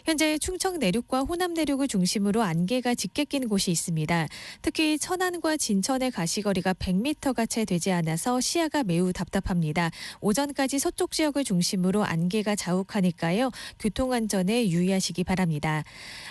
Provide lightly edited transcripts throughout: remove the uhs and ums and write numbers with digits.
현재 충청 내륙과 호남 내륙을 중심으로 안개가 짙게 낀 곳이 있습니다. 특히 천안과 진천의 가시거리가 100m가 채 되지 않아서 시야가 매우 답답합니다. 오전까지 서쪽 지역을 중심으로 안개가 자욱하니까요. 교통안전에 유의하시기 바랍니다.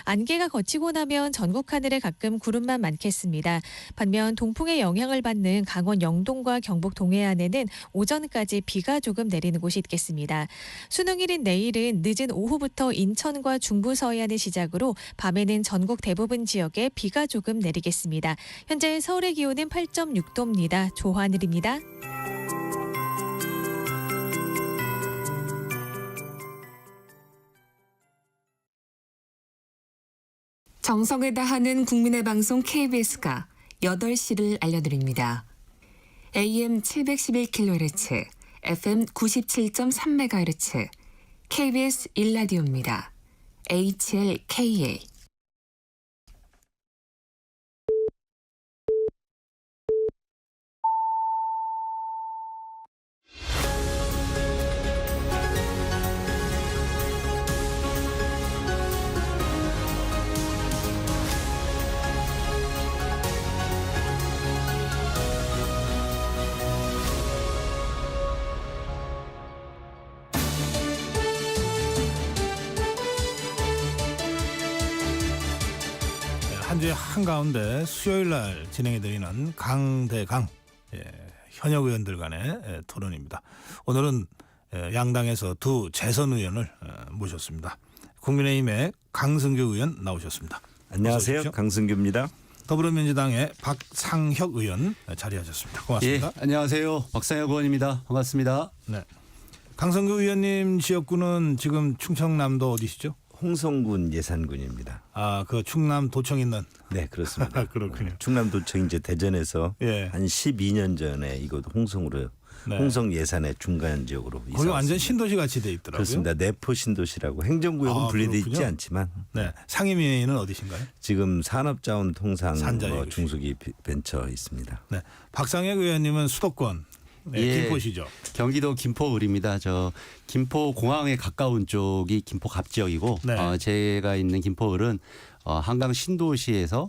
안개가 걷히고 나면 전국 하늘에 가끔 구름만 많겠습니다. 반면 동풍의 영향을 받는 강원 영동과 경북 동해안에는 오전까지 비가 조금 내리는 곳이 있겠습니다. 수능일인 내일은 늦은 오후부터 인천과 중부 서해안을 시작으로 밤에는 전국 대부분 지역에 비가 조금 내리겠습니다. 현재 서울의 기온은 8.6도입니다. 조하늘입니다. 정성을 다하는 국민의 방송 KBS가 8시를 알려드립니다. AM 711kHz, FM 97.3MHz, KBS 1라디오입니다. HLKA. 한 주의 한가운데 수요일 날 진행해드리는 강대강 현역 의원들 간의 토론입니다. 오늘은 양당에서 두 재선 의원을 모셨습니다. 국민의힘의 강승규 의원 나오셨습니다. 안녕하세요. 강승규입니다. 더불어민주당의 박상혁 의원 자리하셨습니다. 고맙습니다. 예, 안녕하세요. 박상혁 의원입니다. 반갑습니다. 네. 강승규 의원님 지역구는 지금 충청남도 어디시죠? 홍성군 예산군입니다. 아, 그 충남 도청 있는. 네, 그렇습니다. 그렇군요. 충남도청 이제 대전에서 예. 한 12년 전에 이곳 홍성으로 네. 홍성 예산의 중간 지역으로 이사 거기 완전 왔습니다. 신도시 같이 돼 있더라고요. 그렇습니다. 내포 신도시라고 행정구역은 아, 분리돼 있지 그렇군요. 않지만 네. 상임위는 어디신가요? 지금 산업자원통상 산자이구시. 중소기 벤처 있습니다. 네. 박상혁 의원님은 수도권 예. 김포시죠. 경기도 김포을입니다. 저 김포 공항에 가까운 쪽이 김포 갑 지역이고 네. 제가 있는 김포을은 한강 신도시에서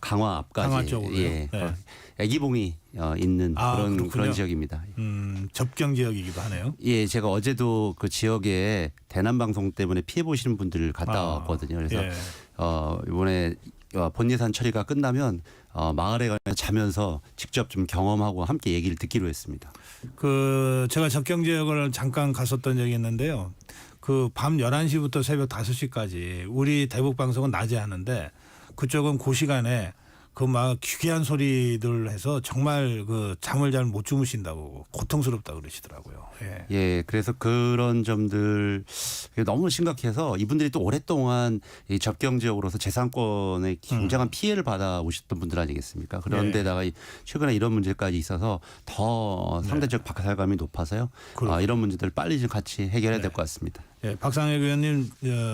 강화 앞까지 강화 쪽으로요? 예, 네. 애기봉이 있는 그렇군요. 그런 지역입니다. 접경 지역이기도 하네요. 예, 제가 어제도 그 지역에 대남 방송 때문에 피해 보시는 분들을 갔다 왔거든요. 그래서 예. 이번에 본예산 처리가 끝나면 마을에 가서 자면서 직접 좀 경험하고 함께 얘기를 듣기로 했습니다. 그 제가 접경 지역을 잠깐 갔었던 적이 있는데요. 그 밤 11시부터 새벽 5시까지 우리 대북 방송은 낮에 하는데 그쪽은 그 시간에 그 막 기괴한 소리들 해서 정말 그 잠을 잘 못 주무신다고 고통스럽다고 그러시더라고요. 예. 예, 그래서 그런 점들 너무 심각해서 이분들이 또 오랫동안 이 접경 지역으로서 재산권에 굉장한 피해를 받아 오셨던 분들 아니겠습니까? 그런데다가 최근에 이런 문제까지 있어서 더 상대적 박탈감이 높아서요. 그렇군요. 이런 문제들 빨리 좀 같이 해결해야 될 것 같습니다. 예. 박상혁 의원님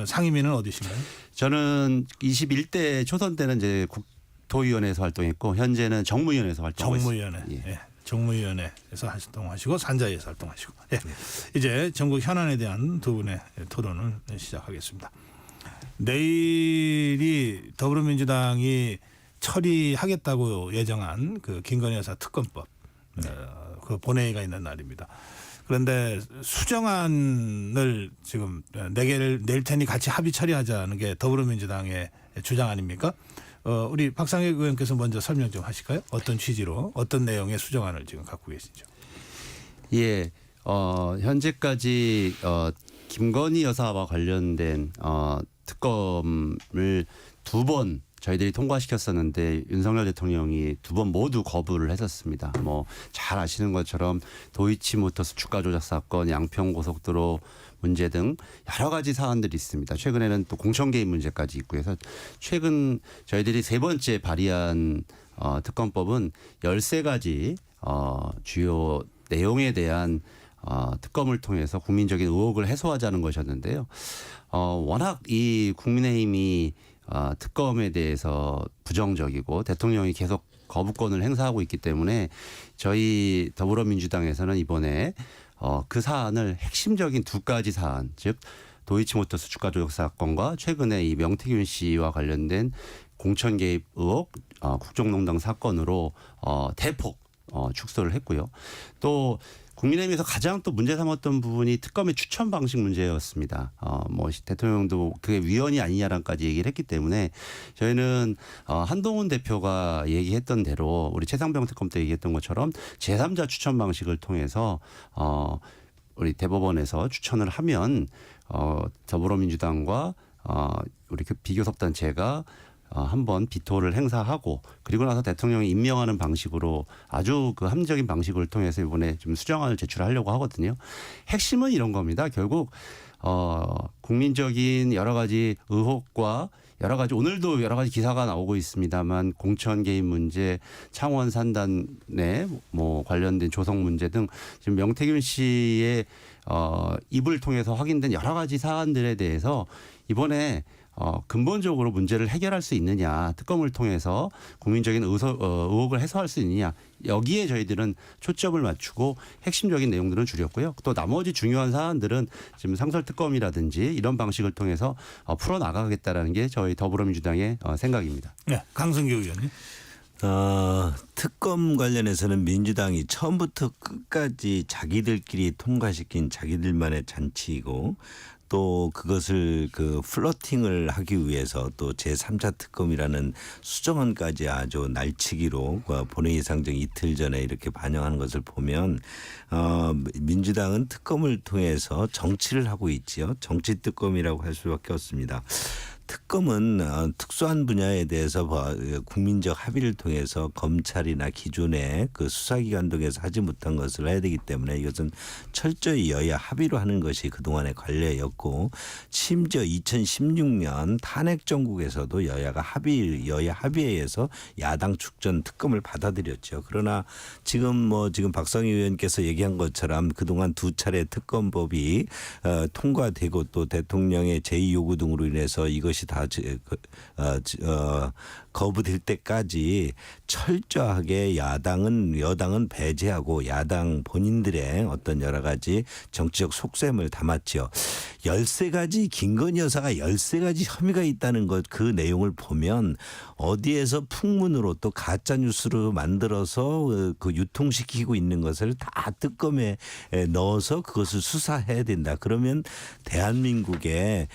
상임위는 어디신가요? 저는 21대 초선 때는 이제 국토위원회에서 활동했고 현재는 정무위원회에서 활동하고 정무위원회. 있습니다. 예. 예. 정무위원회에서 활동하시고 산자에서 활동하시고. 예. 이제 전국 현안에 대한 두 분의 토론을 시작하겠습니다. 내일이 더불어민주당이 처리하겠다고 예정한 그 김건희 여사 특검법 그 본회의가 있는 날입니다. 그런데 수정안을 지금 4개를 낼 테니 같이 합의 처리하자는 게 더불어민주당의 주장 아닙니까? 우리 박상혁 의원께서 먼저 설명 좀 하실까요? 어떤 취지로 어떤 내용의 수정안을 지금 갖고 계시죠? 예, 현재까지 김건희 여사와 관련된 특검을 2번 저희들이 통과시켰었는데 윤석열 대통령이 2번 모두 거부를 했었습니다. 뭐 잘 아시는 것처럼 도이치모터스 주가 조작 사건, 양평고속도로 문제 등 여러 가지 사안들이 있습니다. 최근에는 또 공천 개입 문제까지 있고 해서 최근 저희들이 3번째 발의한 특검법은 13가지 주요 내용에 대한 특검을 통해서 국민적인 의혹을 해소하자는 것이었는데요. 워낙 이 국민의힘이 특검에 대해서 부정적이고 대통령이 계속 거부권을 행사하고 있기 때문에 저희 더불어민주당에서는 이번에 그 사안을 핵심적인 2가지 사안, 즉 도이치모터스 주가 조작 사건과 최근에 이 명태균 씨와 관련된 공천 개입 의혹, 국정농단 사건으로 대폭 축소를 했고요. 또 국민의힘에서 가장 또 문제 삼았던 부분이 특검의 추천 방식 문제였습니다. 뭐 대통령도 그게 위헌이 아니냐랑까지 얘기를 했기 때문에 저희는 한동훈 대표가 얘기했던 대로 우리 최상병 특검 때 얘기했던 것처럼 제3자 추천 방식을 통해서 우리 대법원에서 추천을 하면 더불어민주당과 우리 그 비교섭단체가 한번 비토를 행사하고 그리고 나서 대통령이 임명하는 방식으로 아주 그 합리적인 방식을 통해서 이번에 좀 수정안을 제출하려고 하거든요. 핵심은 이런 겁니다. 결국 국민적인 여러 가지 의혹과 여러 가지 오늘도 여러 가지 기사가 나오고 있습니다만 공천 개입 문제, 창원 산단의 뭐 관련된 조성 문제 등 지금 명태균 씨의 입을 통해서 확인된 여러 가지 사안들에 대해서 이번에 근본적으로 문제를 해결할 수 있느냐, 특검을 통해서 국민적인 의혹을 해소할 수 있느냐, 여기에 저희들은 초점을 맞추고 핵심적인 내용들은 줄였고요. 또 나머지 중요한 사안들은 지금 상설특검이라든지 이런 방식을 통해서 풀어나가겠다라는 게 저희 더불어민주당의 생각입니다. 네, 강승규 의원님. 특검 관련해서는 민주당이 처음부터 끝까지 자기들끼리 통과시킨 자기들만의 잔치이고 또 그것을 그 플러팅을 하기 위해서 또 제3자 특검이라는 수정안까지 아주 날치기로 본회의 상정 이틀 전에 이렇게 반영하는 것을 보면 민주당은 특검을 통해서 정치를 하고 있지요. 정치 특검이라고 할 수밖에 없습니다. 특검은 특수한 분야에 대해서 국민적 합의를 통해서 검찰이나 기존의 그 수사기관 등에서 하지 못한 것을 해야 되기 때문에 이것은 철저히 여야 합의로 하는 것이 그동안의 관례였고 심지어 2016년 탄핵 정국에서도 여야 합의에 의해서 야당 축전 특검을 받아들였죠. 그러나 지금 박성희 의원께서 얘기한 것처럼 그동안 두 차례 특검법이 통과되고 또 대통령의 제의 요구 등으로 인해서 이것이 다 거부될 때까지 철저하게 여당은 배제하고 야당 본인들의 어떤 여러 가지 정치적 속셈을 담았죠. 13가지 김건희 여사가 13가지 혐의가 있다는 것 그 내용을 보면 어디에서 풍문으로 또 가짜 뉴스로 만들어서 그 유통시키고 있는 것을 다 특검에 넣어서 그것을 수사해야 된다. 그러면 대한민국의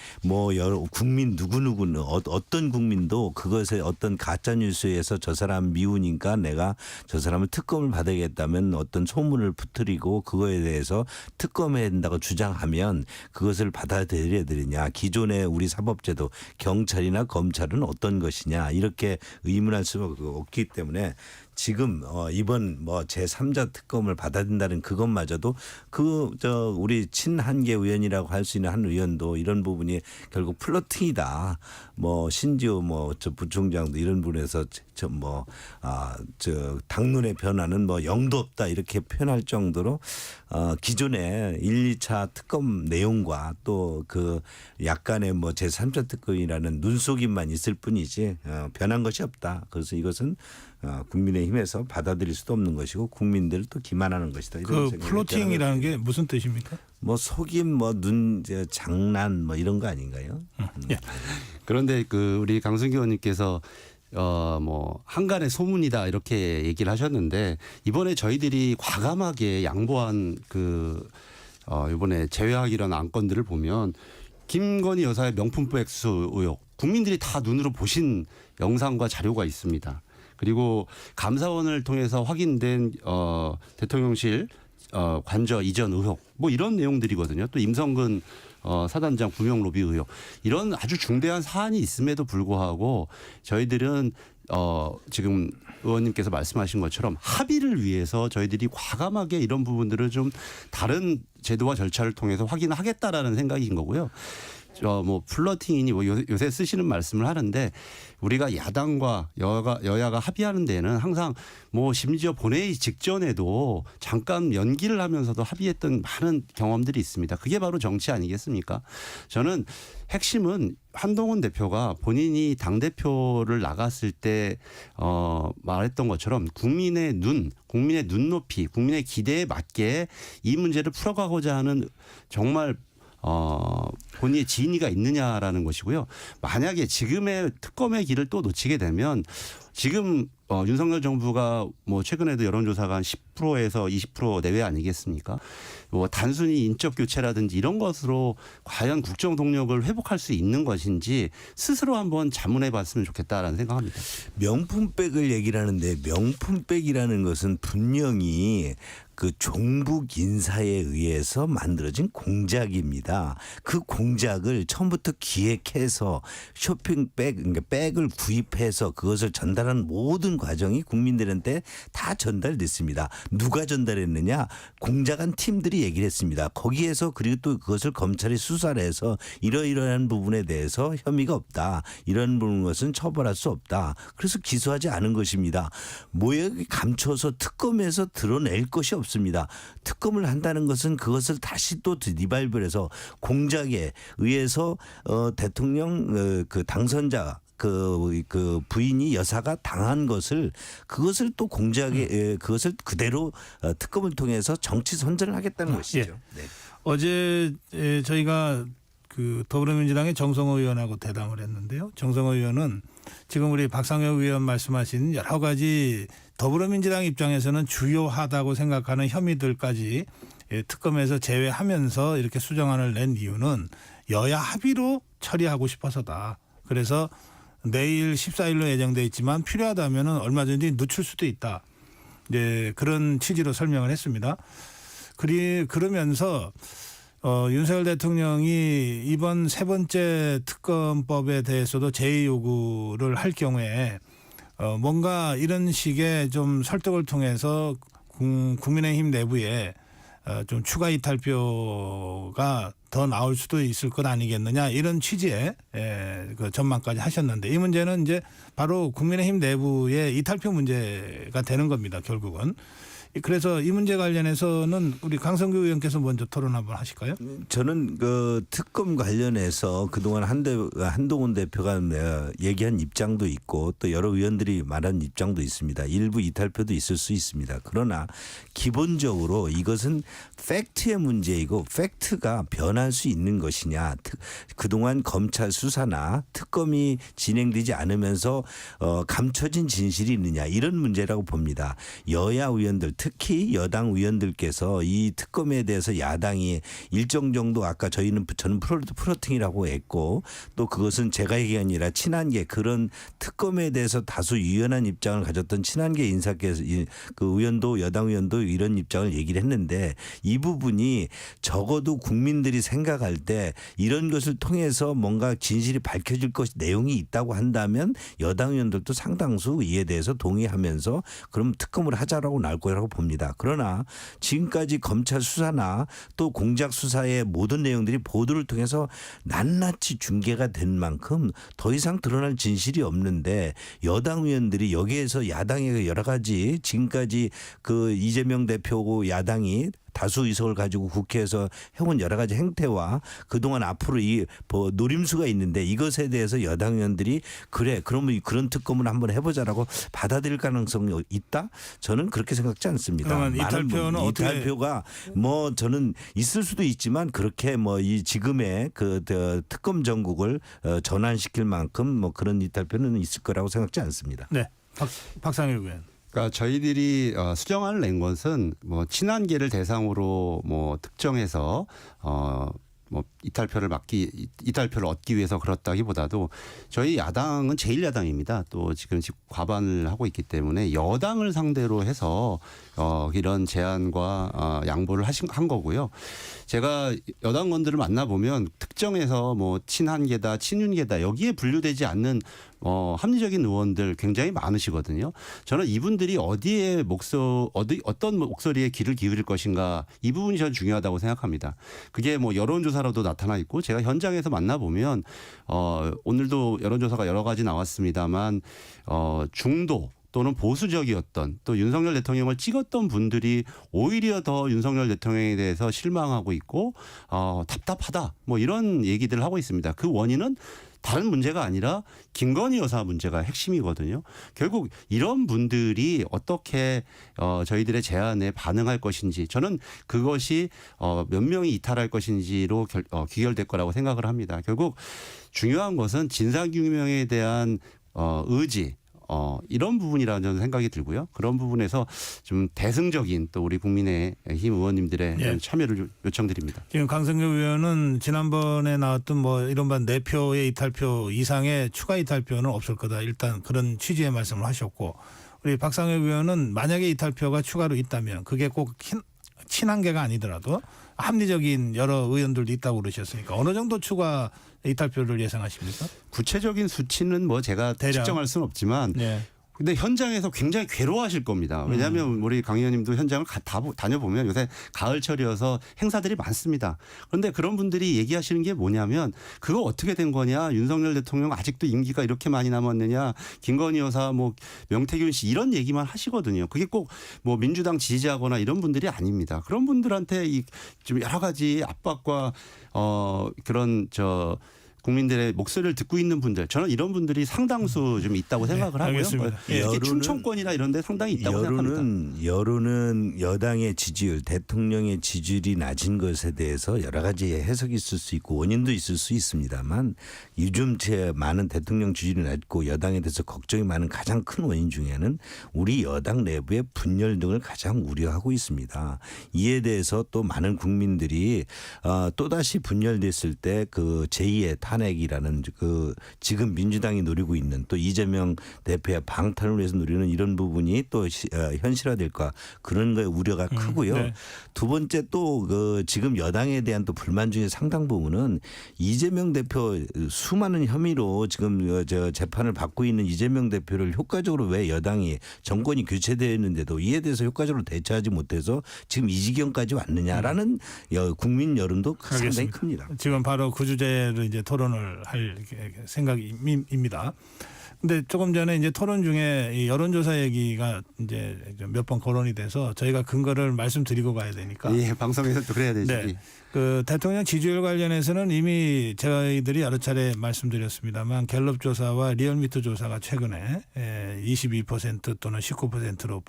국민 누구는 어떤 국민도 그것에 어떤 가짜 뉴스에서 저 사람 미우니까 내가 저 사람을 특검을 받아야겠다면 어떤 소문을 퍼뜨리고 그거에 대해서 특검해야 된다고 주장하면 그것을 받아들여야 되느냐. 기존의 우리 사법제도 경찰이나 검찰은 어떤 것이냐 이렇게 의문할 수밖에 없기 때문에 지금 이번 제3자 특검을 받아들인다는 그것마저도 우리 친한계 의원이라고 할 수 있는 한 의원도 이런 부분이 결국 플러팅이다. 심지어 저 부총장도 이런 부분에서 당론의 변화는 영도 없다 이렇게 표현할 정도로 기존의 1, 2차 특검 내용과 또 그 약간의 제3자 특검이라는 눈속임만 있을 뿐이지 변한 것이 없다. 그래서 이것은 국민의힘에서 받아들일 수도 없는 것이고 국민들을 또 기만하는 것이다. 이런 그 플로팅이라는 게 무슨 뜻입니까? 속임, 장난 이런 거 아닌가요? 예. 그런데 우리 강승규 의원님께서 한간의 소문이다 이렇게 얘기를 하셨는데 이번에 저희들이 과감하게 양보한 이번에 제외하기로 한 안건들을 보면 김건희 여사의 명품백 액수 의혹 국민들이 다 눈으로 보신 영상과 자료가 있습니다. 그리고 감사원을 통해서 확인된 대통령실 관저 이전 의혹 이런 내용들이거든요. 또 임성근 사단장 구명 로비 의혹 이런 아주 중대한 사안이 있음에도 불구하고 저희들은 지금 의원님께서 말씀하신 것처럼 합의를 위해서 저희들이 과감하게 이런 부분들을 좀 다른 제도와 절차를 통해서 확인하겠다라는 생각인 거고요. 플러팅이니 요새 쓰시는 말씀을 하는데 우리가 야당과 여야가 합의하는 데는 항상 심지어 본회의 직전에도 잠깐 연기를 하면서도 합의했던 많은 경험들이 있습니다. 그게 바로 정치 아니겠습니까? 저는 핵심은 한동훈 대표가 본인이 당대표를 나갔을 때 말했던 것처럼 국민의 눈높이, 국민의 기대에 맞게 이 문제를 풀어가고자 하는 정말 본인의 진위가 있느냐라는 것이고요. 만약에 지금의 특검의 길을 또 놓치게 되면 지금 윤석열 정부가 뭐 최근에도 여론조사가 한 10%에서 20% 내외 아니겠습니까? 뭐 단순히 인적 교체라든지 이런 것으로 과연 국정 동력을 회복할 수 있는 것인지 스스로 한번 자문해 봤으면 좋겠다라는 생각합니다. 명품백을 얘기를 하는데 명품백이라는 것은 분명히 그 종북 인사에 의해서 만들어진 공작입니다. 그 공작을 처음부터 기획해서 쇼핑백, 그러니까 백을 구입해서 그것을 전달하는 모든 과정이 국민들한테 다 전달됐습니다. 누가 전달했느냐? 공작한 팀들이 얘기를 했습니다. 거기에서 그리고 또 그것을 검찰이 수사를 해서 이러이러한 부분에 대해서 혐의가 없다. 이런 부분 것은 처벌할 수 없다. 그래서 기소하지 않은 것입니다. 모욕이 감춰서 특검에서 드러낼 것이 없습니다. 특검을 한다는 것은 그것을 다시 또 리발브해서 공작에 의해서 대통령 그 당선자 그 부인이 여사가 당한 것을 그것을 또 공작에 그것을 그대로 특검을 통해서 정치 선전을 하겠다는 것이죠. 예. 네. 어제 저희가 그 더불어민주당의 정성호 의원하고 대담을 했는데요. 정성호 의원은 지금 우리 박상혁 의원 말씀하신 여러 가지 더불어민주당 입장에서는 주요하다고 생각하는 혐의들까지 특검에서 제외하면서 이렇게 수정안을 낸 이유는 여야 합의로 처리하고 싶어서다. 그래서 내일 14일로 예정돼 있지만 필요하다면 얼마든지 늦출 수도 있다. 이제 그런 취지로 설명을 했습니다. 그러면서 윤석열 대통령이 이번 세 번째 특검법에 대해서도 제의 요구를 할 경우에 뭔가 이런 식의 좀 설득을 통해서 국민의힘 내부에 좀 추가 이탈표가 더 나올 수도 있을 것 아니겠느냐 이런 취지의 그 전망까지 하셨는데 이 문제는 이제 바로 국민의힘 내부의 이탈표 문제가 되는 겁니다. 결국은. 그래서 이 문제 관련해서는 우리 강성규 의원께서 먼저 토론 한번 하실까요? 저는 그 특검 관련해서 그동안 한동훈 대표가 얘기한 입장도 있고 또 여러 의원들이 말한 입장도 있습니다. 일부 이탈표도 있을 수 있습니다. 그러나 기본적으로 이것은 팩트의 문제이고 팩트가 변할 수 있는 것이냐. 그동안 검찰 수사나 특검이 진행되지 않으면서 감춰진 진실이 있느냐 이런 문제라고 봅니다. 여야 의원들 특히 여당 의원들께서 이 특검에 대해서 야당이 일정 정도 아까 저는 프로팅이라고 했고 또 그것은 제가 얘기한 게 아니라 친한계 그런 특검에 대해서 다소 유연한 입장을 가졌던 친한계 인사께서 그 의원도 여당 의원도 이런 입장을 얘기를 했는데 이 부분이 적어도 국민들이 생각할 때 이런 것을 통해서 뭔가 진실이 밝혀질 것 내용이 있다고 한다면 여당 의원들도 상당수 이에 대해서 동의하면서 그럼 특검을 하자라고 나올 거라고 봅니다. 그러나 지금까지 검찰 수사나 또 공작 수사의 모든 내용들이 보도를 통해서 낱낱이 중계가 된 만큼 더 이상 드러날 진실이 없는데 여당 의원들이 여기에서 야당의 여러 가지 지금까지 그 이재명 대표고 야당이 다수 의석을 가지고 국회에서 해온 여러 가지 행태와 그동안 앞으로 이 노림수가 있는데 이것에 대해서 여당 의원들이 그래 그러면 그런 특검을 한번 해보자라고 받아들일 가능성이 있다? 저는 그렇게 생각지 않습니다. 그러면 이탈표는 어떻게? 이탈표가 뭐 저는 있을 수도 있지만 그렇게 뭐 이 지금의 그 특검 전국을 전환시킬 만큼 뭐 그런 이탈표는 있을 거라고 생각지 않습니다. 네, 박상혁 의원. 그러니까 저희들이 수정안을 낸 것은 뭐 친한계를 대상으로 뭐 특정해서 뭐 이탈표를 얻기 위해서 그렇다기보다도 저희 야당은 제1야당입니다. 또 지금 과반을 하고 있기 때문에 여당을 상대로 해서 이런 제안과 양보를 한 거고요. 제가 여당원들을 만나보면 특정해서 뭐 친한계다 친윤계다 여기에 분류되지 않는 합리적인 의원들 굉장히 많으시거든요. 저는 이분들이 어떤 목소리에 귀를 기울일 것인가 이 부분이 저는 중요하다고 생각합니다. 그게 뭐 여론조사로도 나타나 있고 제가 현장에서 만나보면 오늘도 여론조사가 여러 가지 나왔습니다만 중도 또는 보수적이었던 또 윤석열 대통령을 찍었던 분들이 오히려 더 윤석열 대통령에 대해서 실망하고 있고 답답하다 뭐 이런 얘기들을 하고 있습니다. 그 원인은 다른 문제가 아니라 김건희 여사 문제가 핵심이거든요. 결국 이런 분들이 어떻게 저희들의 제안에 반응할 것인지 저는 그것이 몇 명이 이탈할 것인지로 귀결될 거라고 생각을 합니다. 결국 중요한 것은 진상규명에 대한 의지 이런 부분이라는 저는 생각이 들고요. 그런 부분에서 좀 대승적인 또 우리 국민의힘 의원님들의 예. 참여를 요청드립니다. 지금 강성규 의원은 지난번에 나왔던 뭐 이른바 4표의 이탈표 이상의 추가 이탈표는 없을 거다. 일단 그런 취지의 말씀을 하셨고 우리 박상혁 의원은 만약에 이탈표가 추가로 있다면 그게 꼭 친한계가 아니더라도 합리적인 여러 의원들도 있다고 그러셨으니까 어느 정도 추가 이탈표를 예상하십니까? 구체적인 수치는 뭐 제가 대략. 측정할 수는 없지만 네. 근데 현장에서 굉장히 괴로워하실 겁니다. 왜냐하면 우리 강 의원님도 현장을 다녀보면 요새 가을철이어서 행사들이 많습니다. 그런데 그런 분들이 얘기하시는 게 뭐냐면 그거 어떻게 된 거냐. 윤석열 대통령 아직도 임기가 이렇게 많이 남았느냐. 김건희 여사 뭐 명태균 씨 이런 얘기만 하시거든요. 그게 꼭 뭐 민주당 지지하거나 이런 분들이 아닙니다. 그런 분들한테 좀 여러 가지 압박과 그런 국민들의 목소리를 듣고 있는 분들 저는 이런 분들이 상당수 좀 있다고 생각을 하고요. 알겠습니다. 특히 충청권이나 이런 데 상당히 있다고 생각합니다. 여론은 여당의 지지율, 대통령의 지지율이 낮은 것에 대해서 여러 가지 해석이 있을 수 있고 원인도 있을 수 있습니다만 요즘 제 많은 대통령 지지율이 낮고 여당에 대해서 걱정이 많은 가장 큰 원인 중에는 우리 여당 내부의 분열 등을 가장 우려하고 있습니다. 이에 대해서 또 많은 국민들이 또다시 분열됐을 때 그 제2의 탄핵이라는 그 지금 민주당이 노리고 있는 또 이재명 대표의 방탄을 위해서 노리는 이런 부분이 또 현실화될까 그런 거에 우려가 크고요. 네. 두 번째 또 그 지금 여당에 대한 또 불만 중에 상당 부분은 이재명 대표 수많은 혐의로 지금 재판을 받고 있는 이재명 대표를 효과적으로 왜 여당이 정권이 교체되었는데도 이에 대해서 효과적으로 대처하지 못해서 지금 이 지경까지 왔느냐라는 국민 여론도 상당히 알겠습니다. 큽니다. 지금 바로 그 주제로 이제 토론을 할 생각입니다. 근데 조금 전에 이제 토론 중에 이 여론조사 얘기가 이제 몇 번 거론이 돼서 저희가 근거를 말씀드리고 가야 되니까. 예, 방송에서 또 그래야 되지. 네. 그 대통령 지지율 관련해서는 이미 저희들이 여러 차례 말씀드렸습니다만 갤럽 조사와 리얼미터 조사가 최근에 22% 또는 19%로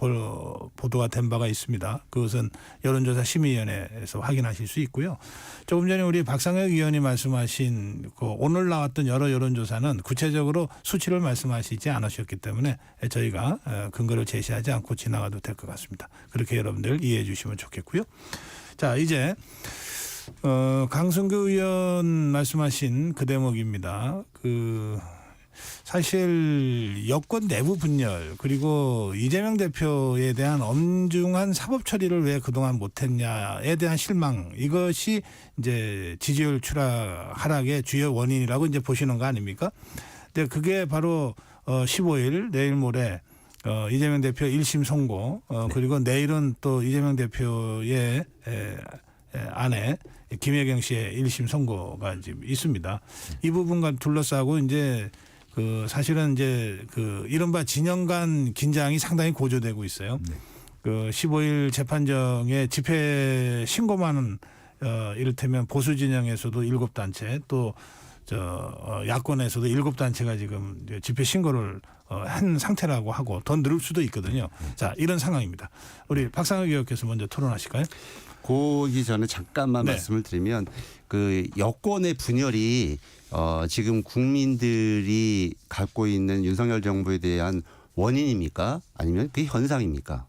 보도가 된 바가 있습니다. 그것은 여론조사 심의위원회에서 확인하실 수 있고요. 조금 전에 우리 박상혁 의원이 말씀하신 그 오늘 나왔던 여러 여론조사는 구체적으로 수치를 말씀하시지 않으셨기 때문에 저희가 근거를 제시하지 않고 지나가도 될 것 같습니다. 그렇게 여러분들 이해해 주시면 좋겠고요. 자, 이제 강승규 의원 말씀하신 그 대목입니다. 사실 여권 내부 분열 그리고 이재명 대표에 대한 엄중한 사법 처리를 왜 그동안 못했냐에 대한 실망 이것이 이제 지지율 하락의 주요 원인이라고 이제 보시는 거 아닙니까? 근데 그게 바로 15일 내일 모레 이재명 대표 1심 선고 그리고 내일은 또 이재명 대표의 아내 김혜경 씨의 1심 선고가 지금 있습니다. 이 부분과 둘러싸고 이제 사실은 이제 이른바 진영 간 긴장이 상당히 고조되고 있어요. 네. 15일 재판정에 집회 신고만 이를테면 보수 진영에서도 7단체 또 야권에서도 7단체가 지금 집회 신고를 한 상태라고 하고 더 늘을 수도 있거든요. 자, 이런 상황입니다. 우리 박상혁 의원께서 먼저 토론하실까요? 거기 전에 잠깐만 네. 말씀을 드리면 그 여권의 분열이 지금 국민들이 갖고 있는 윤석열 정부에 대한 원인입니까? 아니면 그게 현상입니까?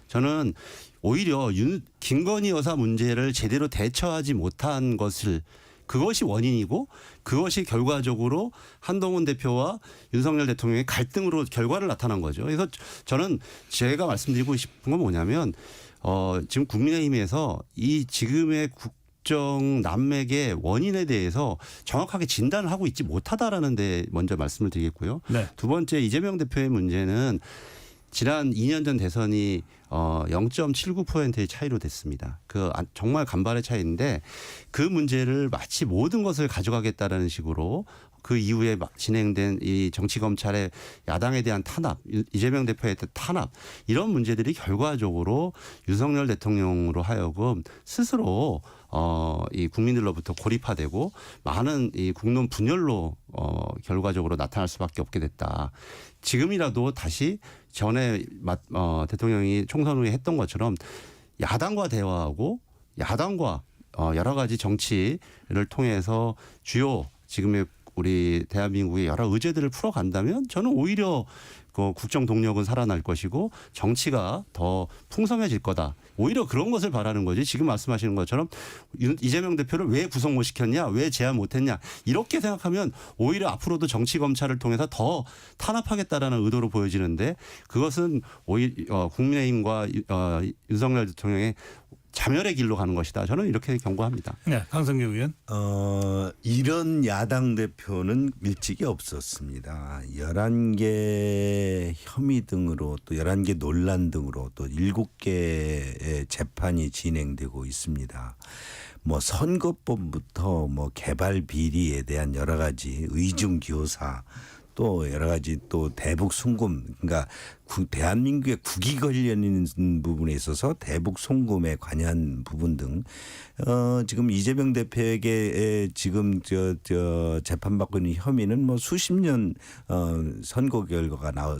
저는 오히려 김건희 여사 문제를 제대로 대처하지 못한 그것이 원인이고 그것이 결과적으로 한동훈 대표와 윤석열 대통령의 갈등으로 결과를 나타난 거죠. 그래서 저는 제가 말씀드리고 싶은 건 뭐냐면 지금 국민의힘에서 이 지금의 국정 난맥의 원인에 대해서 정확하게 진단을 하고 있지 못하다라는 데 먼저 말씀을 드리겠고요. 네. 두 번째 이재명 대표의 문제는 지난 2년 전 대선이 0.79%의 차이로 됐습니다. 정말 간발의 차이인데 그 문제를 마치 모든 것을 가져가겠다라는 식으로 그 이후에 진행된 이 정치 검찰의 야당에 대한 탄압, 이재명 대표에 대한 탄압 이런 문제들이 결과적으로 윤석열 대통령으로 하여금 스스로 이 국민들로부터 고립화되고 많은 이 국론 분열로 결과적으로 나타날 수밖에 없게 됐다. 지금이라도 다시 전에 대통령이 총선 후에 했던 것처럼 야당과 대화하고 야당과 여러 가지 정치를 통해서 주요 지금의 우리 대한민국의 여러 의제들을 풀어간다면 저는 오히려 그 국정 동력은 살아날 것이고 정치가 더 풍성해질 거다. 오히려 그런 것을 바라는 거지. 지금 말씀하시는 것처럼 이재명 대표를 왜 구속 못 시켰냐, 왜 제안 못했냐 이렇게 생각하면 오히려 앞으로도 정치 검찰을 통해서 더 탄압하겠다라는 의도로 보여지는데 그것은 오히려 국민의힘과 윤석열 대통령의 자멸의 길로 가는 것이다. 저는 이렇게 경고합니다. 네, 강성규 의원. 이런 야당 대표는 일찍이 없었습니다. 11개 혐의 등으로 또 11개 논란 등으로 또 7개의 재판이 진행되고 있습니다. 뭐 선거법부터 뭐 개발 비리에 대한 여러 가지 의중 교사 또 여러 가지 또 대북 송금 그러니까 대한민국의 국익 관련인 부분에 있어서 대북 송금에 관한 부분 등 지금 이재명 대표에게 지금 재판받고 있는 혐의는 뭐 수십 년 선거 결과가 나올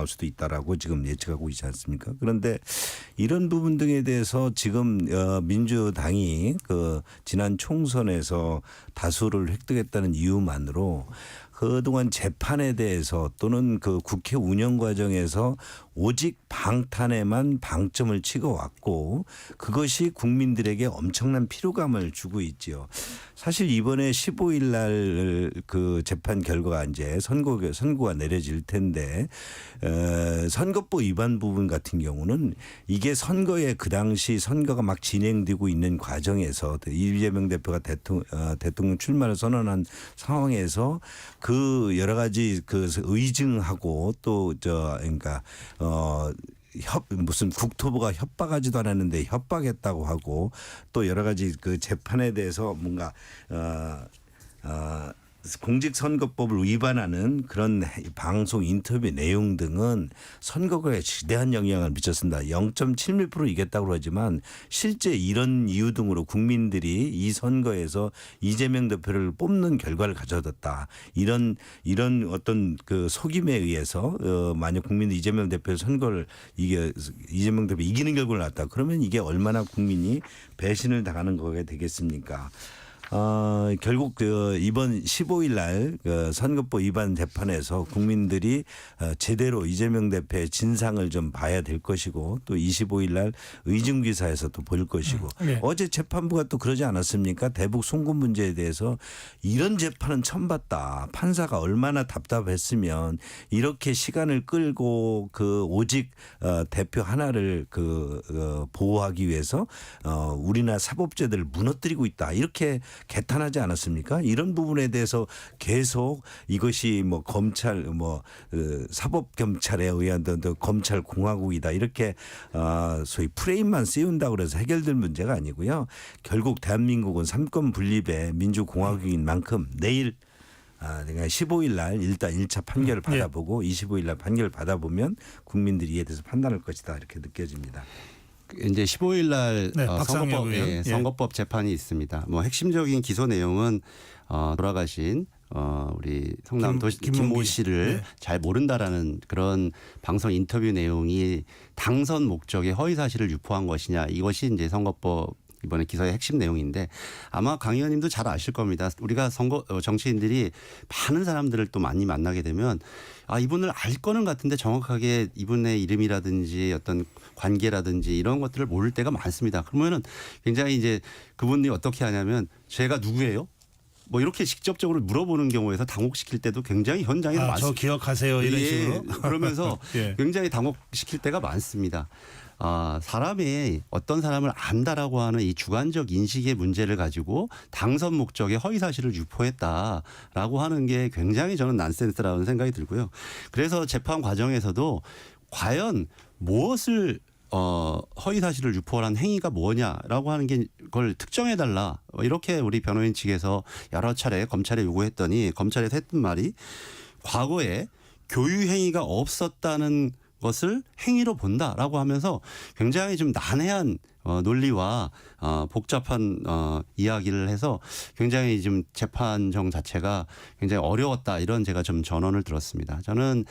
수도 있다라고 지금 예측하고 있지 않습니까? 그런데 이런 부분 등에 대해서 지금 민주당이 그 지난 총선에서 다수를 획득했다는 이유만으로 그동안 재판에 대해서 또는 그 국회 운영 과정에서 오직 방탄에만 방점을 찍어왔고 그것이 국민들에게 엄청난 피로감을 주고 있지요. 사실 이번에 15일 날 그 재판 결과가 이제 선고가 내려질 텐데 선거법 위반 부분 같은 경우는 이게 선거에 그 당시 선거가 막 진행되고 있는 과정에서 이재명 대표가 대통령 출마를 선언한 상황에서 그 여러 가지 그 의증하고 또 그러니까 무슨 국토부가 협박하지도 않았는데 협박했다고 하고 또 여러 가지 그 재판에 대해서 뭔가 공직선거법을 위반하는 그런 방송 인터뷰 내용 등은 선거구에 지대한 영향을 미쳤습니다. 0.71% 이겼다고 하지만 실제 이런 이유 등으로 국민들이 이 선거에서 이재명 대표를 뽑는 결과를 가져왔다. 이런 어떤 그 속임에 의해서 만약 국민이 이재명 대표 선거를 이재명 대표 이기는 결과를 났다. 그러면 이게 얼마나 국민이 배신을 당하는 거가 되겠습니까? 결국 이번 15일 날 선거법 위반 재판에서 국민들이 제대로 이재명 대표의 진상을 좀 봐야 될 것이고 또 25일 날 의중기사에서 또 볼 것이고 네. 어제 재판부가 또 그러지 않았습니까? 대북 송금 문제에 대해서 이런 재판은 처음 봤다. 판사가 얼마나 답답했으면 이렇게 시간을 끌고 그 오직 대표 하나를 보호하기 위해서 우리나라 사법제도를 무너뜨리고 있다. 이렇게 개탄하지 않았습니까? 이런 부분에 대해서 계속 이것이 뭐 검찰 사법 경찰에 의한 검찰 공화국이다 이렇게 소위 프레임만 씌운다고 그래서 해결될 문제가 아니고요. 결국 대한민국은 삼권 분립의 민주공화국인 만큼 내일 15일 날 일단 1차 판결을 받아보고 25일 날 판결을 받아보면 국민들이 이에 대해서 판단할 것이다 이렇게 느껴집니다. 이제 15일 날 네, 선거법 재판이 있습니다. 뭐 핵심적인 기소 내용은 돌아가신 우리 성남 김모 씨를 잘 모른다라는 그런 방송 인터뷰 내용이 당선 목적의 허위 사실을 유포한 것이냐 이것이 이제 선거법 이번에 기사의 핵심 내용인데 아마 강 의원님도 잘 아실 겁니다. 우리가 정치인들이 많은 사람들을 또 많이 만나게 되면 이분을 알 거는 같은데 정확하게 이분의 이름이라든지 어떤 관계라든지 이런 것들을 모를 때가 많습니다. 그러면은 굉장히 이제 그분이 어떻게 하냐면 제가 누구예요? 뭐 이렇게 직접적으로 물어보는 경우에서 당혹시킬 때도 굉장히 현장에서 많습니다. 저 기억하세요 이런 식으로 그러면서 굉장히 당혹시킬 때가 많습니다. 사람이 어떤 사람을 안다라고 하는 이 주관적 인식의 문제를 가지고 당선 목적의 허위 사실을 유포했다라고 하는 게 굉장히 저는 난센스라는 생각이 들고요. 그래서 재판 과정에서도 과연 무엇을 허위 사실을 유포한 행위가 뭐냐라고 하는 게 그걸 특정해 달라 이렇게 우리 변호인 측에서 여러 차례 검찰에 요구했더니 검찰에서 했던 말이 과거에 교유 행위가 없었다는 것을 행위로 본다라고 하면서 굉장히 좀 난해한 논리와 복잡한 이야기를 해서 굉장히 좀 재판정 자체가 굉장히 어려웠다 이런 제가 좀 전언을 들었습니다. 저는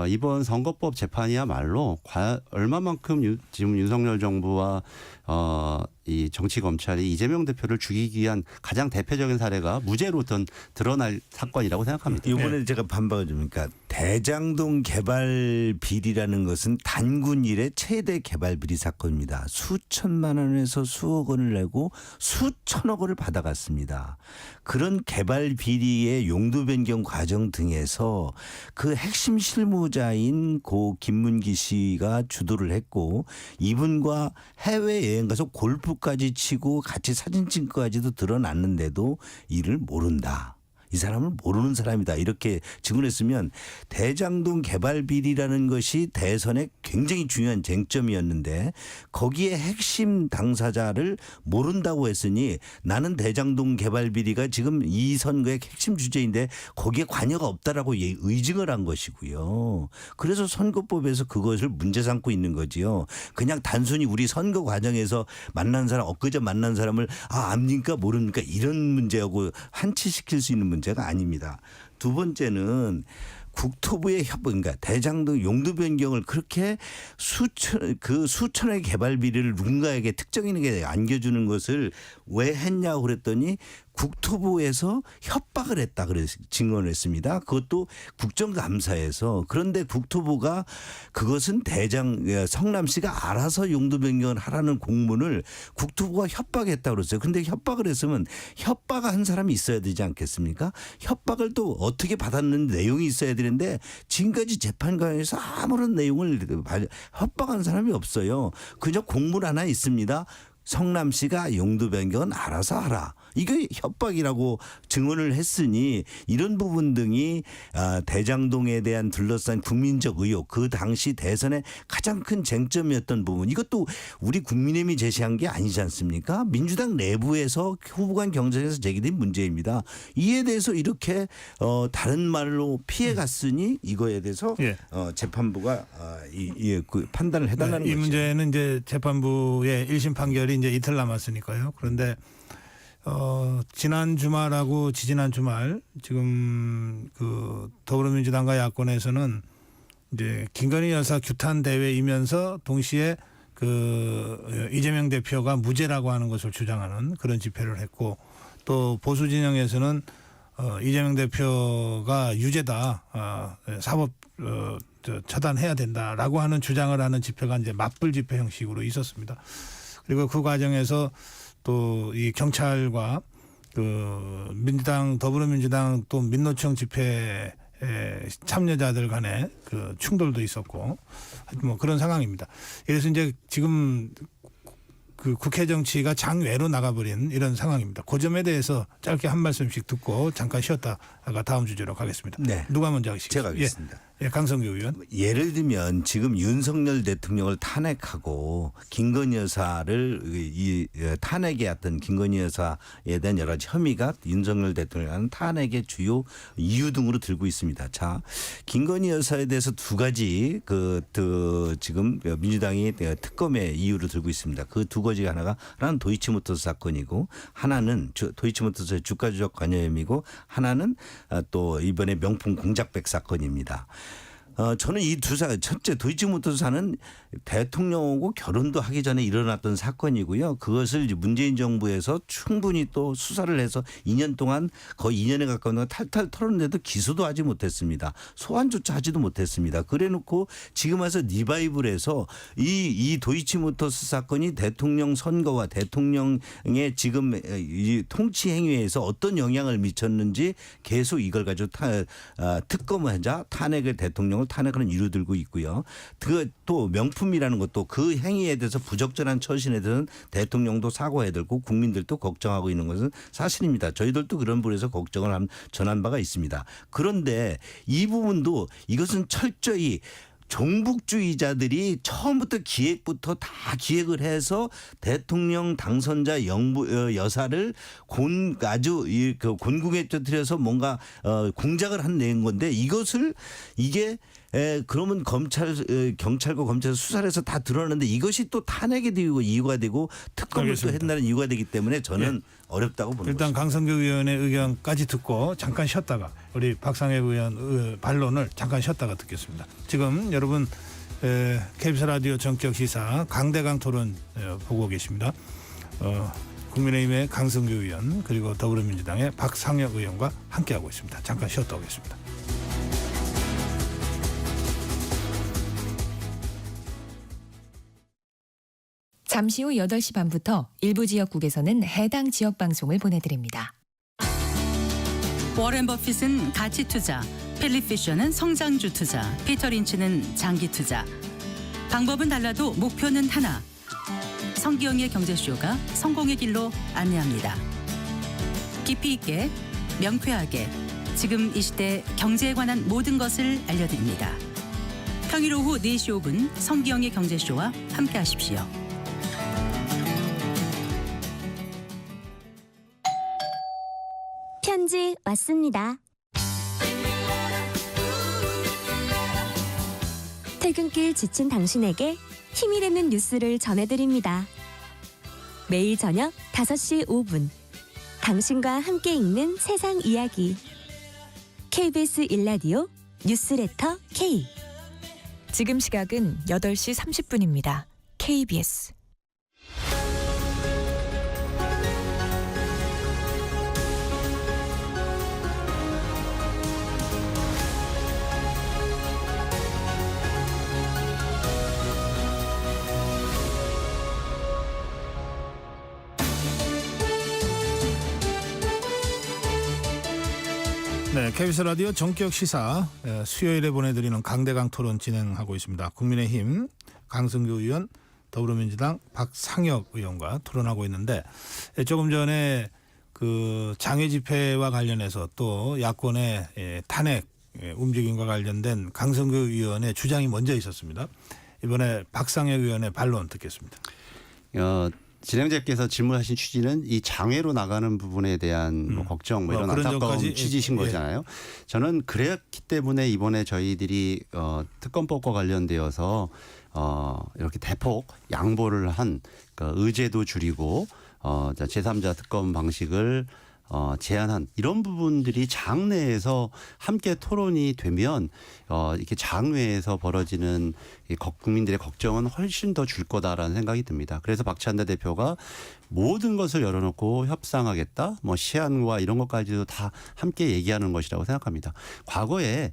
이번 선거법 재판이야말로 얼마만큼 지금 윤석열 정부와 이 정치 검찰이 이재명 대표를 죽이기 위한 가장 대표적인 사례가 무죄로 드러날 사건이라고 생각합니다. 이번에 제가 반박을 줍니까 대장동 개발 비리라는 것은 단군 이래 최대 개발 비리 사건입니다. 수천만 원에서 수억 원을 내고 수천억 원을 받아갔습니다. 그런 개발 비리의 용도 변경 과정 등에서 그 핵심 실무자인 고 김문기 씨가 주도를 했고 이분과 해외여행 가서 골프까지 치고 같이 사진 찍고까지도 드러났는데도 이를 모른다. 이 사람을 모르는 사람이다. 이렇게 증언했으면 대장동 개발 비리라는 것이 대선에 굉장히 중요한 쟁점이었는데 거기에 핵심 당사자를 모른다고 했으니 나는 대장동 개발 비리가 지금 이 선거의 핵심 주제인데 거기에 관여가 없다라고 의증을 한 것이고요. 그래서 선거법에서 그것을 문제 삼고 있는 거지요. 그냥 단순히 우리 선거 과정에서 만난 사람 엊그제 만난 사람을 압니까 모릅니까 이런 문제하고 한치시킬 수 있는 문제가 아닙니다. 두 번째는 국토부의 협업, 그러니까 대장동 용도 변경을 그렇게 수천의 개발 비리를 누군가에게 특정인에게 안겨주는 것을 왜 했냐고 그랬더니 국토부에서 협박을 했다 그래서 증언을 했습니다. 그것도 국정감사에서. 그런데 국토부가 그것은 성남시가 알아서 용도 변경을 하라는 공문을 국토부가 협박했다고 그랬어요. 그런데 협박을 했으면 협박한 사람이 있어야 되지 않겠습니까? 협박을 또 어떻게 받았는 내용이 있어야 되는데 지금까지 재판관에서 아무런 내용을 협박한 사람이 없어요. 그냥 공문 하나 있습니다. 성남시가 용도 변경은 알아서 하라. 이게 협박이라고 증언을 했으니 이런 부분 등이 대장동에 대한 둘러싼 국민적 의혹 그 당시 대선의 가장 큰 쟁점이었던 부분 이것도 우리 국민의힘이 제시한 게 아니지 않습니까? 민주당 내부에서 후보간 경쟁에서 제기된 문제입니다. 이에 대해서 이렇게 다른 말로 피해갔으니 이거에 대해서 재판부가 그 판단을 해달라는 이 거죠. 문제는 이제 재판부의 1심 판결이 이제 이틀 남았으니까요. 그런데 지난 주말하고 지지난 주말 지금 그 더불어민주당과 야권에서는 이제 김건희 여사 규탄 대회이면서 동시에 그 이재명 대표가 무죄라고 하는 것을 주장하는 그런 집회를 했고 또 보수 진영에서는 이재명 대표가 유죄다 사법 처단해야 된다라고 하는 주장을 하는 집회가 이제 맞불 집회 형식으로 있었습니다. 그리고 그 과정에서 또 이 경찰과 그 민주당 더불어민주당 또 민노총 집회 참여자들 간의 그 충돌도 있었고 뭐 그런 상황입니다. 그래서 이제 지금 그 국회 정치가 장외로 나가버린 이런 상황입니다. 그 점에 대해서 짧게 한 말씀씩 듣고 잠깐 쉬었다가 다음 주제로 가겠습니다. 네. 누가 먼저 하시겠습니까? 제가 하겠습니다. 예, 강성규 의원. 예를 들면 지금 윤석열 대통령을 탄핵하고 김건희 여사를 탄핵에 어떤 김건희 여사에 대한 여러 가지 혐의가 윤석열 대통령을 탄핵의 주요 이유 등으로 들고 있습니다. 자, 김건희 여사에 대해서 두 가지 지금 민주당이 특검의 이유를 들고 있습니다. 그 두 가지 하나는 도이치모터스 사건이고 하나는 도이치모터스의 주가 조작 관여 혐의고 하나는 또 이번에 명품 공작백 사건입니다. 저는 이 두 사건 첫째 도이치모터스사는 대통령하고 결혼도 하기 전에 일어났던 사건이고요. 그것을 문재인 정부에서 충분히 또 수사를 해서 2년 동안 거의 2년에 가까운 동안 탈탈 털었는데도 기소도 하지 못했습니다. 소환조차 하지도 못했습니다. 그래놓고 지금 와서 리바이블해서 이 도이치모터스 사건이 대통령 선거와 대통령의 지금 이 통치 행위에서 어떤 영향을 미쳤는지 계속 이걸 가지고 특검을 하자 탄핵을 대통령을 탄핵하는 이유 들고 있고요. 또 명품이라는 것도 그 행위에 대해서 부적절한 처신에 대해서는 대통령도 사과해야 되고 국민들도 걱정하고 있는 것은 사실입니다. 저희들도 그런 부분에서 걱정을 전한 바가 있습니다. 그런데 이 부분도 이것은 철저히 종북주의자들이 처음부터 기획부터 다 기획을 해서 대통령 당선자 여사를 아주 그 곤궁에 터뜨려서 뭔가 공작을 낸 건데 이게 그러면 경찰과 검찰에서 수사를 해서 다 드러났는데 이것이 또 탄핵이 되고 이유가 되고 특검을 알겠습니다. 또 한다는 이유가 되기 때문에 저는 어렵다고 보는 일단 것입니다. 강성규 의원의 의견까지 듣고 잠깐 쉬었다가 우리 박상혁 의원 반론을 잠깐 쉬었다가 듣겠습니다. 지금 여러분 KBS 라디오 정적 시사 강대강 토론 보고 계십니다. 국민의힘의 강성규 의원 그리고 더불어민주당의 박상혁 의원과 함께하고 있습니다. 잠깐 쉬었다 오겠습니다. 잠시 후 8시 반부터 일부 지역국에서는 해당 지역 방송을 보내드립니다. 워렌 버핏은 가치 투자, 필립 피셔는 성장주 투자, 피터 린치는 장기 투자. 방법은 달라도 목표는 하나. 성기영의 경제쇼가 성공의 길로 안내합니다. 깊이 있게, 명쾌하게, 지금 이 시대 경제에 관한 모든 것을 알려드립니다. 평일 오후 4시 5분 성기영의 경제쇼와 함께하십시오. 편지 왔습니다. 퇴근길 지친 당신에게 힘이 되는 뉴스를 전해드립니다. 매일 저녁 5시 5분 당신과 함께 읽는 세상 이야기 KBS 1라디오 뉴스레터 K. 지금 시각은 8시 30분입니다. KBS. 네, KBS 라디오 정격 시사 수요일에 보내드리는 강대강 토론 진행하고 있습니다. 국민의힘 강성규 의원, 더불어민주당 박상혁 의원과 토론하고 있는데 조금 전에 그 장외 집회와 관련해서 또 야권의 탄핵 움직임과 관련된 강성규 의원의 주장이 먼저 있었습니다. 이번에 박상혁 의원의 반론 듣겠습니다. 진행자께서 질문하신 취지는 이 장외로 나가는 부분에 대한 뭐 걱정 뭐 이런 그런 안타까운 점까지, 취지신 예. 거잖아요. 저는 그랬기 때문에 이번에 저희들이 특검법과 관련되어서 이렇게 대폭 양보를 한 그 의제도 줄이고 제3자 특검 방식을 제안한 이런 부분들이 장내에서 함께 토론이 되면 이렇게 장외에서 벌어지는 국민들의 걱정은 훨씬 더 줄 거다라는 생각이 듭니다. 그래서 박찬대 대표가 모든 것을 열어놓고 협상하겠다, 뭐 시한과 이런 것까지도 다 함께 얘기하는 것이라고 생각합니다. 과거에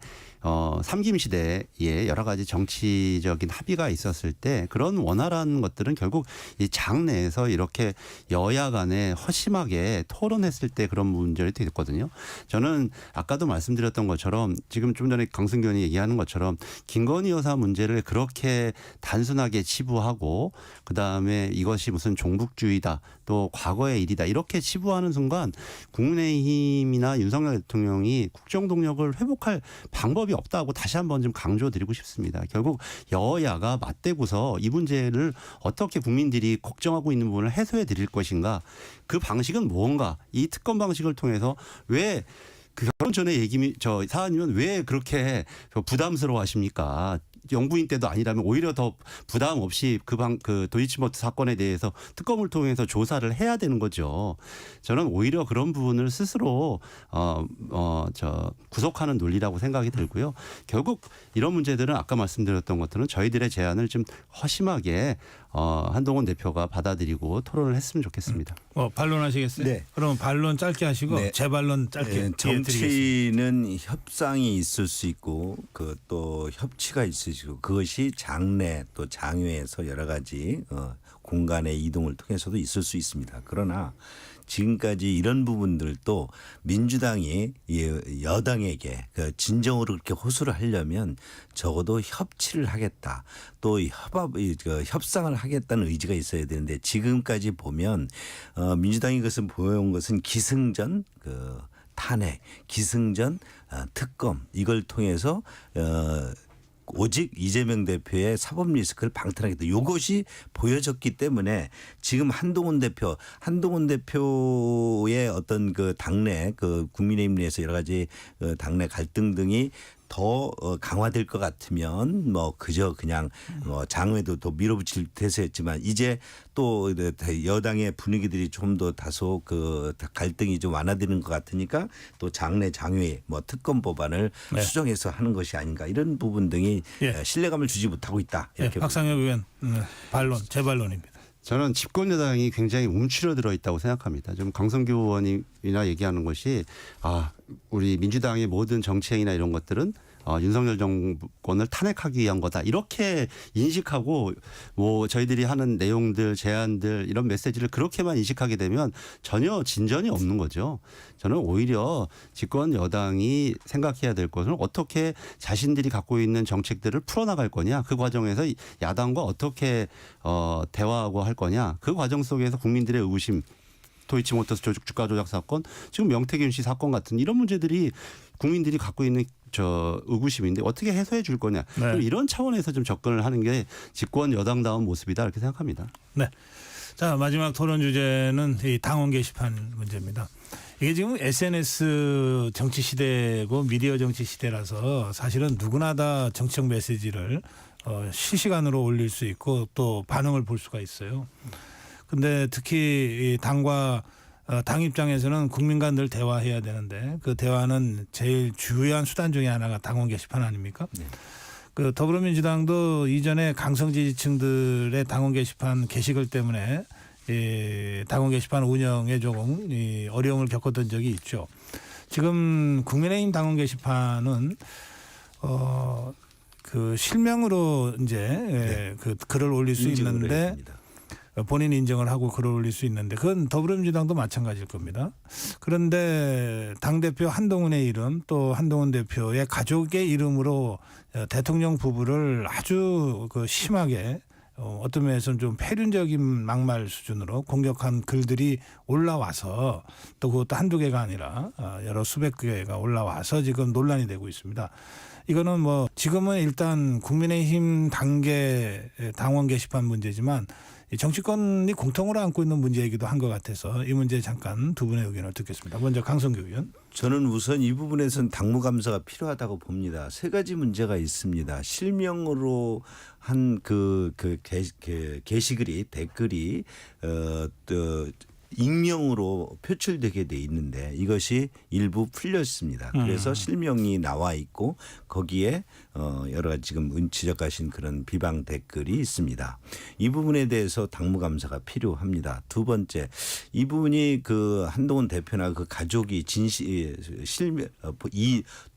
삼김 시대에 여러 가지 정치적인 합의가 있었을 때 그런 원활한 것들은 결국 이 장내에서 이렇게 여야 간에 허심하게 토론했을 때 그런 문제를 됐거든요. 저는 아까도 말씀드렸던 것처럼 지금 좀 전에 강승규 의원이 얘기하는 것처럼 김건희 여사 문제를 그렇게 단순하게 치부하고 그다음에 이것이 무슨 종북주의다 또 과거의 일이다 이렇게 치부하는 순간 국민의힘이나 윤석열 대통령이 국정 동력을 회복할 방법이 없다고 다시 한번 좀 강조드리고 싶습니다. 결국 여야가 맞대고서 이 문제를 어떻게 국민들이 걱정하고 있는 부분을 해소해 드릴 것인가 그 방식은 무언가 이 특검 방식을 통해서 왜 그 결혼 전에 사안이면 왜 그렇게 부담스러워 하십니까? 영부인 때도 아니라면 오히려 더 부담 없이 그 도이치모터 사건에 대해서 특검을 통해서 조사를 해야 되는 거죠. 저는 오히려 그런 부분을 스스로 구속하는 논리라고 생각이 들고요. 결국 이런 문제들은 아까 말씀드렸던 것들은 저희들의 제안을 좀 허심하게 한동훈 대표가 받아들이고 토론을 했으면 좋겠습니다. 반론하시겠어요? 네. 그럼 반론 짧게 하시고 네. 재반론 짧게 드리겠습니다. 정치는 협상이 있을 수 있고 또 협치가 있을 수 있고 그것이 장내 또 장외에서 여러 가지 공간의 이동을 통해서도 있을 수 있습니다. 그러나 지금까지 이런 부분들도 민주당이 여당에게 진정으로 그렇게 호소를 하려면 적어도 협치를 하겠다. 또 협상을 하겠다는 의지가 있어야 되는데 지금까지 보면 민주당이 그것을 보여온 것은 기승전 탄핵, 기승전 특검 이걸 통해서 오직 이재명 대표의 사법 리스크를 방탄하겠다. 이것이 보여졌기 때문에 지금 한동훈 대표의 어떤 그 당내 그 국민의힘 내에서 여러 가지 당내 갈등 등이 더 강화될 것 같으면 뭐 그저 그냥 뭐 장외도 더 밀어붙일 대세였지만 이제 또 여당의 분위기들이 좀 더 다소 그 갈등이 좀 완화되는 것 같으니까 또 장내 장외 뭐 특검 법안을 네. 수정해서 하는 것이 아닌가 이런 부분 등이 예. 신뢰감을 주지 못하고 있다. 예, 이렇게 박상혁 의원 제 반론입니다. 저는 집권 여당이 굉장히 움츠러들어 있다고 생각합니다. 좀 강성규 의원이나 얘기하는 것이 우리 민주당의 모든 정치행위나 이런 것들은 윤석열 정권을 탄핵하기 위한 거다. 이렇게 인식하고 뭐 저희들이 하는 내용들, 제안들 이런 메시지를 그렇게만 인식하게 되면 전혀 진전이 없는 거죠. 저는 오히려 집권 여당이 생각해야 될 것은 어떻게 자신들이 갖고 있는 정책들을 풀어나갈 거냐. 그 과정에서 야당과 어떻게 대화하고 할 거냐. 그 과정 속에서 국민들의 의구심, 도이치모터스 주가 조작 사건, 지금 명태균 씨 사건 같은 이런 문제들이 국민들이 갖고 있는 의구심인데 어떻게 해소해 줄 거냐. 네. 이런 차원에서 좀 접근을 하는 게 집권 여당다운 모습이다 이렇게 생각합니다. 네. 자, 마지막 토론 주제는 이 당원 게시판 문제입니다. 이게 지금 SNS 정치 시대고 미디어 정치 시대라서 사실은 누구나 다 정치적 메시지를 실시간으로 올릴 수 있고 또 반응을 볼 수가 있어요. 근데 특히 이 당과 당 입장에서는 국민과 늘 대화해야 되는데 그 대화는 제일 주요한 수단 중에 하나가 당원 게시판 아닙니까? 네. 그 더불어민주당도 이전에 강성 지지층들의 당원 게시판 게시글 때문에 당원 게시판 운영에 조금 어려움을 겪었던 적이 있죠. 지금 국민의힘 당원 게시판은 그 실명으로 이제 그 글을 올릴 수 있는데 했습니다. 본인 인정을 하고 글을 올릴 수 있는데 그건 더불어민주당도 마찬가지일 겁니다. 그런데 당대표 한동훈의 이름 또 한동훈 대표의 가족의 이름으로 대통령 부부를 아주 그 심하게 어떤 면에서는 좀 폐륜적인 막말 수준으로 공격한 글들이 올라와서 또 그것도 한두 개가 아니라 여러 수백 개가 올라와서 지금 논란이 되고 있습니다. 이거는 뭐 지금은 일단 국민의힘 당계 당원 게시판 문제지만 정치권이 공통으로 안고 있는 문제이기도 한 것 같아서 이 문제에 잠깐 두 분의 의견을 듣겠습니다. 먼저 강성규 의원. 저는 우선 이 부분에서는 당무감사가 필요하다고 봅니다. 세 가지 문제가 있습니다. 실명으로 한 그 게시글이 댓글이 또 익명으로 표출되게 돼 있는데 이것이 일부 풀렸습니다. 그래서 실명이 나와 있고 거기에 여러 가지 지금 지적하신 그런 비방 댓글이 있습니다. 이 부분에 대해서 당무감사가 필요합니다. 두 번째, 이 부분이 그 한동훈 대표나 그 가족이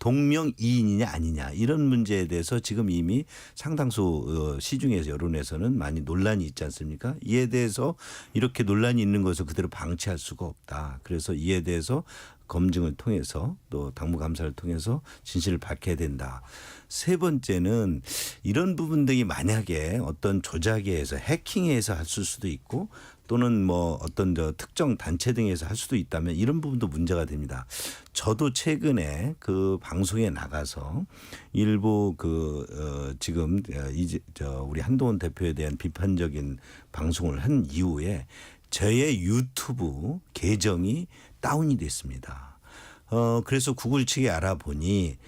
동명이인이냐 아니냐 이런 문제에 대해서 지금 이미 상당수 시중에서 여론에서는 많이 논란이 있지 않습니까? 이에 대해서 이렇게 논란이 있는 것을 그대로 방치할 수가 없다. 그래서 이에 대해서 검증을 통해서 또 당무감사를 통해서 진실을 밝혀야 된다. 세 번째는 이런 부분 등이 만약에 어떤 조작에 의해서 해킹에 의해서 했을 수도 있고 또는 뭐 어떤 특정 단체 등에서 할 수도 있다면 이런 부분도 문제가 됩니다. 저도 최근에 그 방송에 나가서 일부 지금 이제 우리 한동훈 대표에 대한 비판적인 방송을 한 이후에 저의 유튜브 계정이 다운이 됐습니다. 그래서 구글 측에 알아보니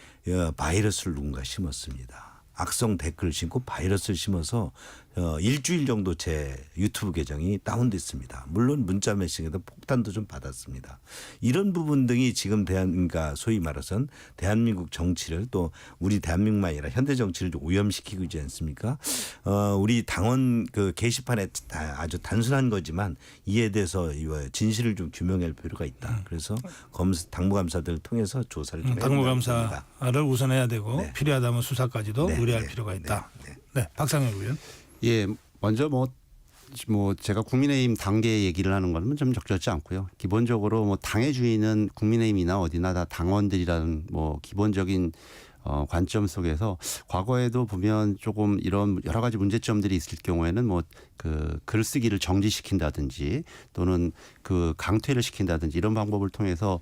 바이러스를 누군가 심었습니다. 악성 댓글을 심고 바이러스를 심어서 일주일 정도 제 유튜브 계정이 다운됐습니다. 물론 문자 메시지에도 폭탄도 좀 받았습니다. 이런 부분 등이 지금 그러니까 소위 말해서는 대한민국 정치를 또 우리 대한민국만 아니라 현대 정치를 좀 오염시키고 있지 않습니까? 우리 당원 그 게시판에 아주 단순한 거지만 이에 대해서 진실을 좀 규명할 필요가 있다. 그래서 당무감사들을 통해서 조사를 좀 해야 당무감사를 우선해야 되고 네. 필요하다면 수사까지도 네, 의뢰할 네, 필요가 있다. 네. 네, 박상혁 의원. 예, 먼저 뭐 제가 국민의힘 당계 얘기를 하는 거는 좀 적절치 않고요. 기본적으로 뭐 당의 주인은 국민의힘이나 어디나 다 당원들이라는 뭐 기본적인 관점 속에서 과거에도 보면 조금 이런 여러 가지 문제점들이 있을 경우에는 뭐 그 글쓰기를 정지시킨다든지 또는 그 강퇴를 시킨다든지 이런 방법을 통해서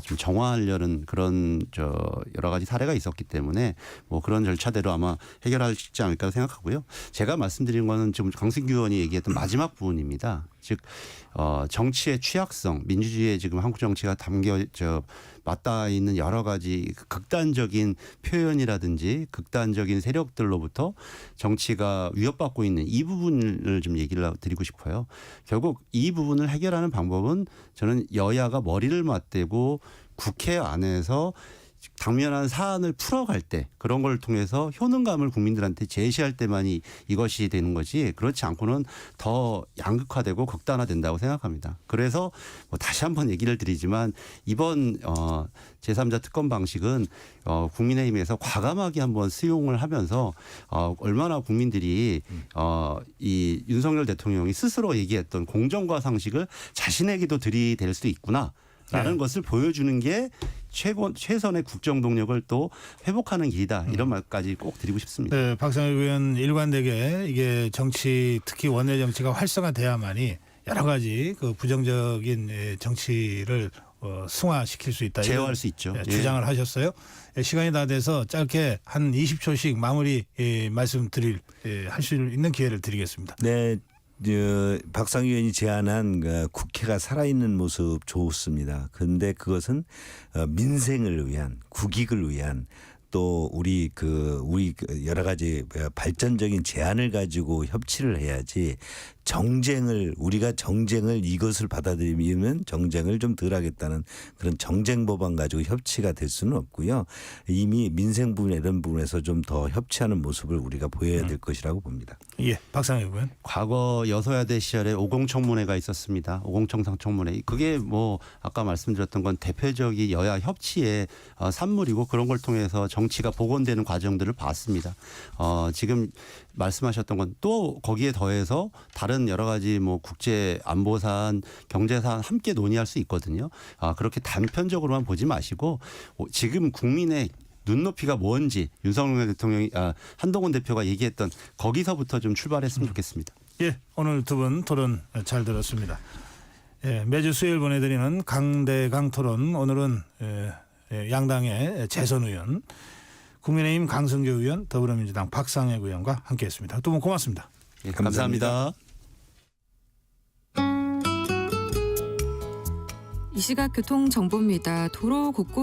좀 정화하려는 그런 여러 가지 사례가 있었기 때문에 뭐 그런 절차대로 아마 해결할 수 있지 않을까 생각하고요. 제가 말씀드린 거는 지금 강승규 의원이 얘기했던 마지막 부분입니다. 즉 정치의 취약성, 민주주의에 지금 한국 정치가 맞닿아 있는 여러 가지 극단적인 표현이라든지 극단적인 세력들로부터 정치가 위협받고 있는 이 부분을 좀 얘기를 드리고 싶어요. 결국 이 부분을 해결하는 방법은 저는 여야가 머리를 맞대고 국회 안에서 당면한 사안을 풀어갈 때 그런 걸 통해서 효능감을 국민들한테 제시할 때만이 이것이 되는 거지 그렇지 않고는 더 양극화되고 극단화된다고 생각합니다. 그래서 뭐 다시 한번 얘기를 드리지만 이번 제3자 특검 방식은 국민의힘에서 과감하게 한번 수용을 하면서 얼마나 국민들이 이 윤석열 대통령이 스스로 얘기했던 공정과 상식을 자신에게도 들이댈 수 있구나. 라는 것을 보여주는 게 최선의 국정 동력을 또 회복하는 길이다. 이런 말까지 꼭 드리고 싶습니다. 네, 박상혁 의원 일관되게 이게 정치 특히 원내 정치가 활성화돼야만이 여러 가지 그 부정적인 정치를 승화시킬 수 있다. 제어할 수 있죠. 주장을 하셨어요. 시간이 다 돼서 짧게 한 20초씩 마무리 말씀드릴 할 수 있는 기회를 드리겠습니다. 네. 박상규 의원이 제안한 국회가 살아있는 모습 좋습니다. 그런데 그것은 민생을 위한 국익을 위한 또 우리 여러 가지 발전적인 제안을 가지고 협치를 해야지 우리가 정쟁을 이것을 받아들이면 정쟁을 좀 덜 하겠다는 그런 정쟁 법안 가지고 협치가 될 수는 없고요. 이미 민생 부분 이런 부분에서 좀 더 협치하는 모습을 우리가 보여야 될 것이라고 봅니다. 예, 박상혁 의원. 과거 여서야대 시절에 오공청문회가 있었습니다. 오공청상청문회. 그게 뭐 아까 말씀드렸던 건 대표적인 여야 협치의 산물이고 그런 걸 통해서 정치가 복원되는 과정들을 봤습니다. 지금 말씀하셨던 건 또 거기에 더해서 다른 여러 가지 뭐 국제 안보 사안, 경제 사안 함께 논의할 수 있거든요. 그렇게 단편적으로만 보지 마시고 지금 국민의 눈높이가 뭔지 윤석열 대통령이 한동훈 대표가 얘기했던 거기서부터 좀 출발했으면 좋겠습니다. 예, 오늘 두 분 토론 잘 들었습니다. 예, 매주 수요일 보내드리는 강대강 토론 오늘은 양당의 재선 의원 국민의힘 강승규 의원, 더불어민주당 박상혁 의원과 함께했습니다. 두 분 고맙습니다. 예, 감사합니다. 이 시각 교통정보입니다. 도로 곳곳